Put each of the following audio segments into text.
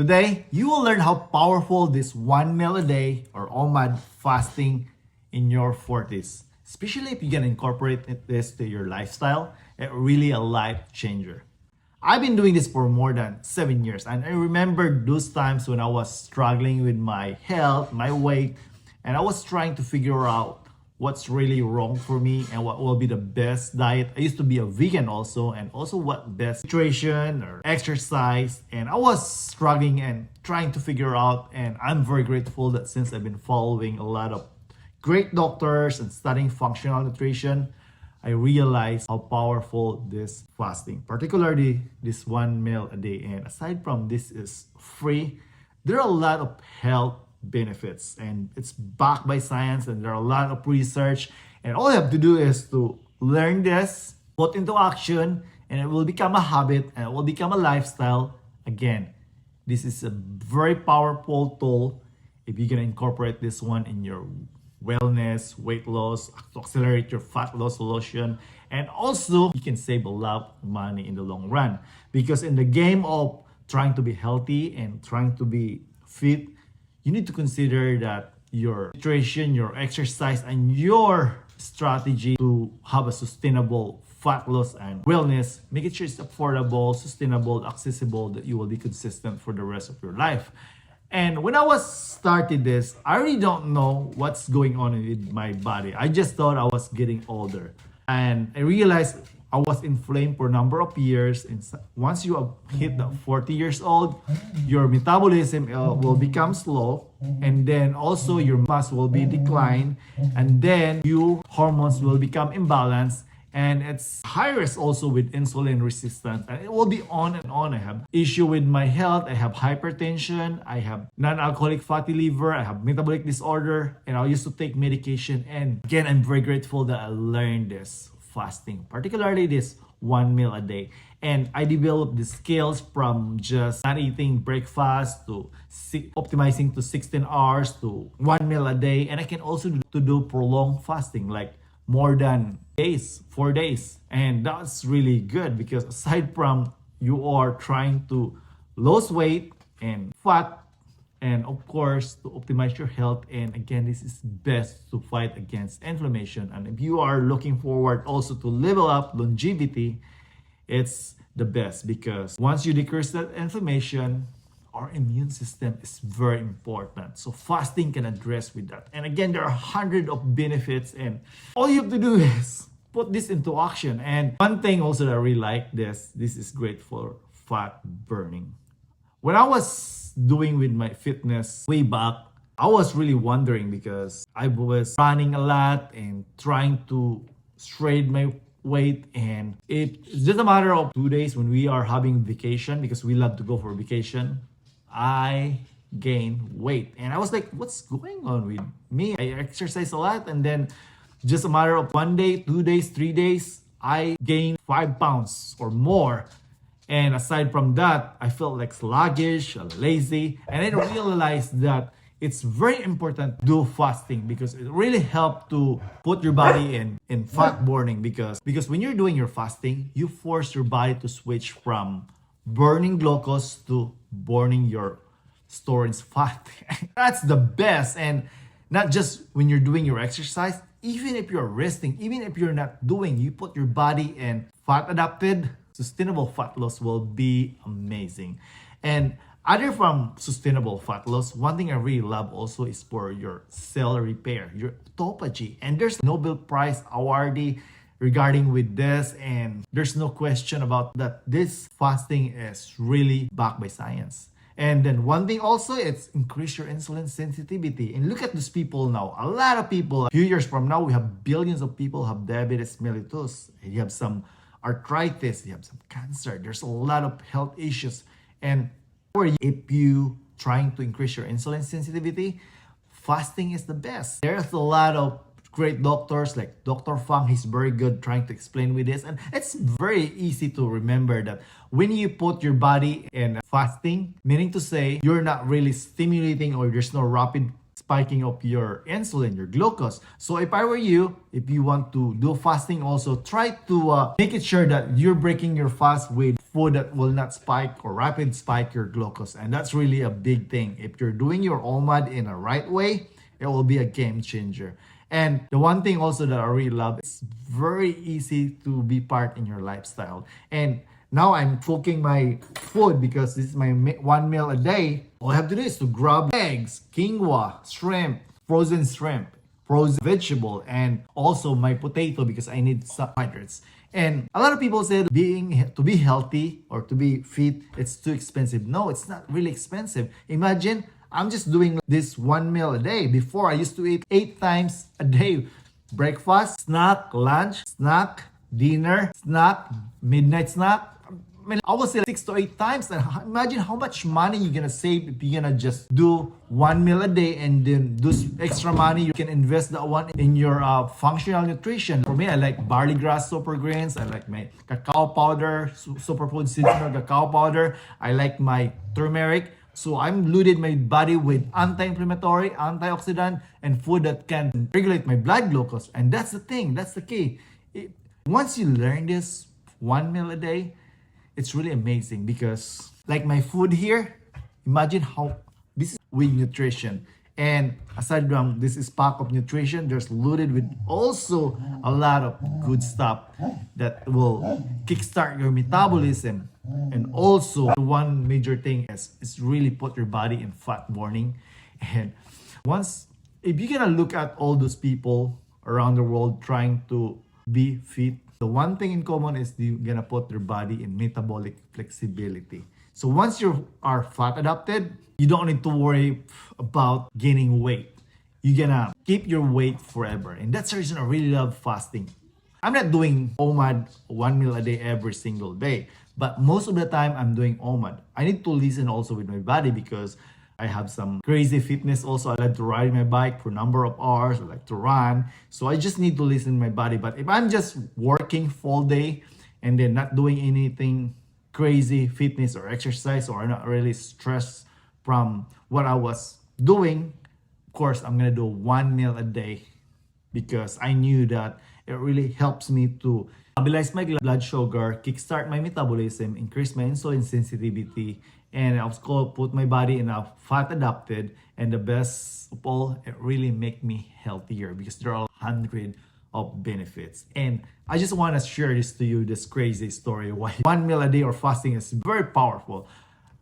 Today, you will learn how powerful this 1 meal a day or OMAD fasting in your 40s. Especially if you can incorporate this to your lifestyle, it's really a life changer. I've been doing this for more than 7 years, and I remember those times when I was struggling with my health, my weight, and I was trying to figure out what's really wrong for me and what will be the best diet. I used to be a vegan also, and also what best nutrition or exercise, and I was struggling and trying to figure out. And I'm very grateful that since I've been following a lot of great doctors and studying functional nutrition, I realized how powerful this fasting, particularly this 1 meal a day. And aside from this is free, there are a lot of health benefits, and it's backed by science, and there are a lot of research, and all you have to do is to learn this, put into action, and it will become a habit, and it will become a lifestyle. Again, this is a very powerful tool if you can incorporate this one in your wellness, weight loss, to accelerate your fat loss solution, and also you can save a lot of money in the long run, because in the game of trying to be healthy and trying to be fit, you need to consider that your nutrition, your exercise, and your strategy to have a sustainable fat loss and wellness, make it sure it's affordable, sustainable, accessible, that you will be consistent for the rest of your life. And when I was started this, I really don't know what's going on with my body. I just thought I was getting older. And I realized I was inflamed for a number of years. And once you have hit the 40 years old, your metabolism will become slow. And then also your mass will be declined. And then your hormones will become imbalanced. And it's high risk also with insulin resistance. And it will be on and on. I have issue with my health. I have hypertension. I have non-alcoholic fatty liver. I have metabolic disorder. And I used to take medication. And again, I'm very grateful that I learned this fasting, particularly this 1 meal a day. And I developed the skills from just not eating breakfast to optimizing to 16 hours to 1 meal a day. And I can also do prolonged fasting, like more than 4 days. And that's really good, because aside from you are trying to lose weight and fat, and of course to optimize your health, and again, this is best to fight against inflammation. And if you are looking forward also to level up longevity, it's the best, because once you decrease that inflammation, our immune system is very important. So fasting can address with that. And again, there are hundreds of benefits, and all you have to do is put this into action. And one thing also that I really like, this is great for fat burning. When I was doing with my fitness way back, I was really wondering, because I was running a lot and trying to shred my weight, and it's just a matter of 2 days when we are having vacation, because we love to go for vacation, I gained weight. And I was like, what's going on with me? I exercise a lot, and then just a matter of 1 day, 2 days, 3 days, I gained 5 pounds or more. And aside from that, I felt like sluggish, lazy, and I realized that it's very important to do fasting, because it really helps to put your body in fat burning, because when you're doing your fasting, you force your body to switch from burning glucose to burning your stored fat. That's the best. And not just when you're doing your exercise, even if you're resting, even if you're not doing, you put your body in fat adapted, sustainable fat loss will be amazing. And other from sustainable fat loss, one thing I really love also is for your cell repair, your autophagy. And there's Nobel Prize awardee regarding with this, and there's no question about that. This fasting is really backed by science. And then one thing also, it's increase your insulin sensitivity. And look at these people now. A lot of people, a few years from now, we have billions of people have diabetes mellitus. And you have some arthritis, you have some cancer. There's a lot of health issues. And if you trying to increase your insulin sensitivity, fasting is the best. There's a lot of great doctors like Dr. Fang. He's very good trying to explain with this. And it's very easy to remember that when you put your body in fasting, meaning to say you're not really stimulating, or there's no rapid spiking of your insulin, your glucose. So if I were you, if you want to do fasting also, try to make it sure that you're breaking your fast with food that will not spike or rapid spike your glucose. And that's really a big thing. If you're doing your OMAD in a right way, it will be a game changer. And the one thing also that I really love, it's very easy to be part in your lifestyle. And now I'm cooking my food because this is my one meal a day. All I have to do is to grab eggs, quinoa, shrimp, frozen vegetable, and also my potato because I need carbohydrates. And a lot of people say to be healthy or to be fit, it's too expensive. No, it's not really expensive. Imagine I'm just doing this one meal a day. Before I used to eat 8 times a day. Breakfast, snack, lunch, snack, dinner, snack, midnight snack. I would say 6 to 8 times. And imagine how much money you're gonna save if you're gonna just do one meal a day and then do extra money. You can invest that one in your functional nutrition. For me, I like barley grass super greens. I like my cacao powder, superfood seasonal cacao powder. I like my turmeric. So I'm loaded my body with anti-inflammatory, antioxidant, and food that can regulate my blood glucose. And that's the thing, that's the key. Once you learn this one meal a day, it's really amazing because like my food here, imagine how this is with nutrition. And aside from this is pack of nutrition, there's loaded with also a lot of good stuff that will kickstart your metabolism. And also one major thing is really put your body in fat burning. And if you're gonna look at all those people around the world trying to be fit, the one thing in common is you're gonna put your body in metabolic flexibility. So once you are fat adapted, you don't need to worry about gaining weight. You're gonna keep your weight forever. And that's the reason I really love fasting. I'm not doing OMAD one meal a day every single day, but most of the time I'm doing OMAD. I need to listen also with my body because I have some crazy fitness also. I like to ride my bike for a number of hours. I like to run. So I just need to listen to my body. But if I'm just working full day and then not doing anything crazy fitness or exercise, or not really stressed from what I was doing, of course, I'm gonna do one meal a day because I knew that it really helps me to stabilize my blood sugar, kickstart my metabolism, increase my insulin sensitivity, and of course put my body in a fat adapted. And the best of all, it really make me healthier because there are 100 of benefits. And I just want to share this to you, this crazy story why one meal a day or fasting is very powerful.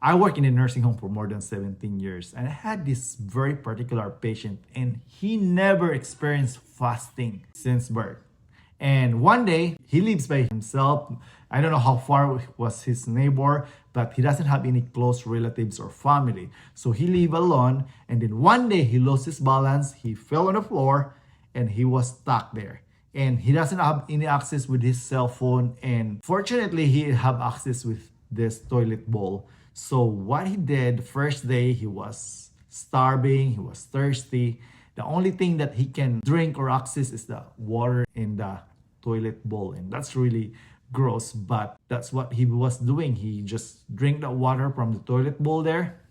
I work in a nursing home for more than 17 years, and I had this very particular patient, and he never experienced fasting since birth. And one day, he lives by himself. I don't know how far was his neighbor, but he doesn't have any close relatives or family. So he lived alone, and then one day he lost his balance, he fell on the floor, and he was stuck there. And he doesn't have any access with his cell phone, and fortunately, he have access with this toilet bowl. So what he did, the first day, he was starving, he was thirsty. The only thing that he can drink or access is the water in the toilet bowl. And that's really gross, but that's what he was doing. He just drank the water from the toilet bowl there.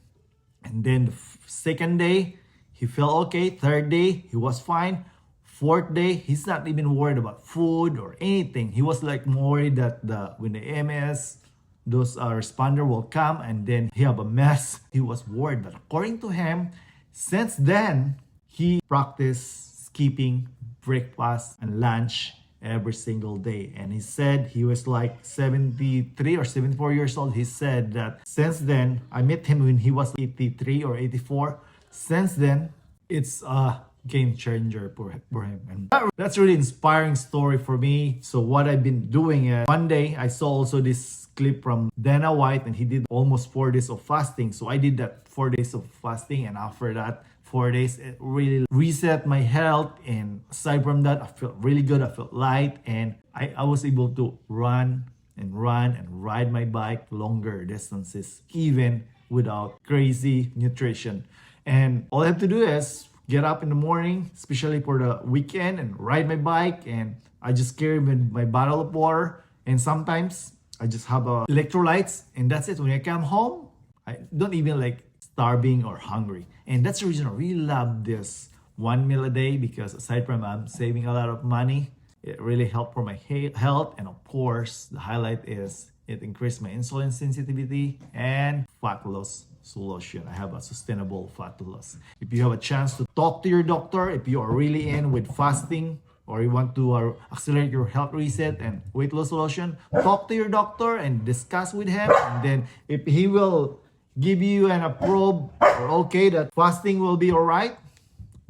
And then the second day, he felt okay. Third day, he was fine. Fourth day, he's not even worried about food or anything. He was like more worried that when the EMS, those responder will come and then he have a mess. He was worried, but according to him, since then, he practiced skipping breakfast and lunch every single day. And he said he was like 73 or 74 years old. He said that since then, I met him when he was 83 or 84. Since then, it's a game changer for him. And that's really inspiring story for me. So what I've been doing is, one day I saw also this clip from Dana White, and he did almost 4 days of fasting. So I did that 4 days of fasting, and after that 4 days, it really reset my health. And aside from that, I felt really good. I felt light, and I was able to run and ride my bike longer distances, even without crazy nutrition. And all I have to do is get up in the morning, especially for the weekend, and ride my bike. And I just carry my bottle of water, and sometimes I just have electrolytes, and that's it. When I come home, I don't even like starving or hungry. And that's the reason I really love this one meal a day, because aside from I'm saving a lot of money, it really helped for my health. And of course, the highlight is it increased my insulin sensitivity and fat loss solution. I have a sustainable fat loss. If you have a chance to talk to your doctor, if you are really in with fasting, or you want to accelerate your health reset and weight loss solution, talk to your doctor and discuss with him. And then if he will give you an approve or okay that fasting will be all right,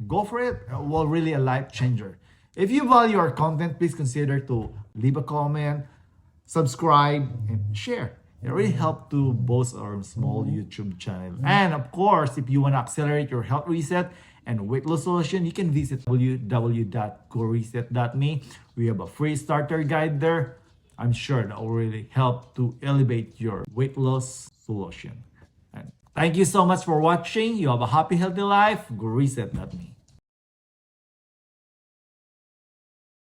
go for it. It will really a life changer. If you value our content, please consider to leave a comment, subscribe, and share. It really helps to boost our small YouTube channel. And of course, if you want to accelerate your health reset and weight loss solution, you can visit www.goreset.me. We have a free starter guide there. I'm sure that will really help to elevate your weight loss solution. And thank you so much for watching. You have a happy, healthy life. GoReset.me.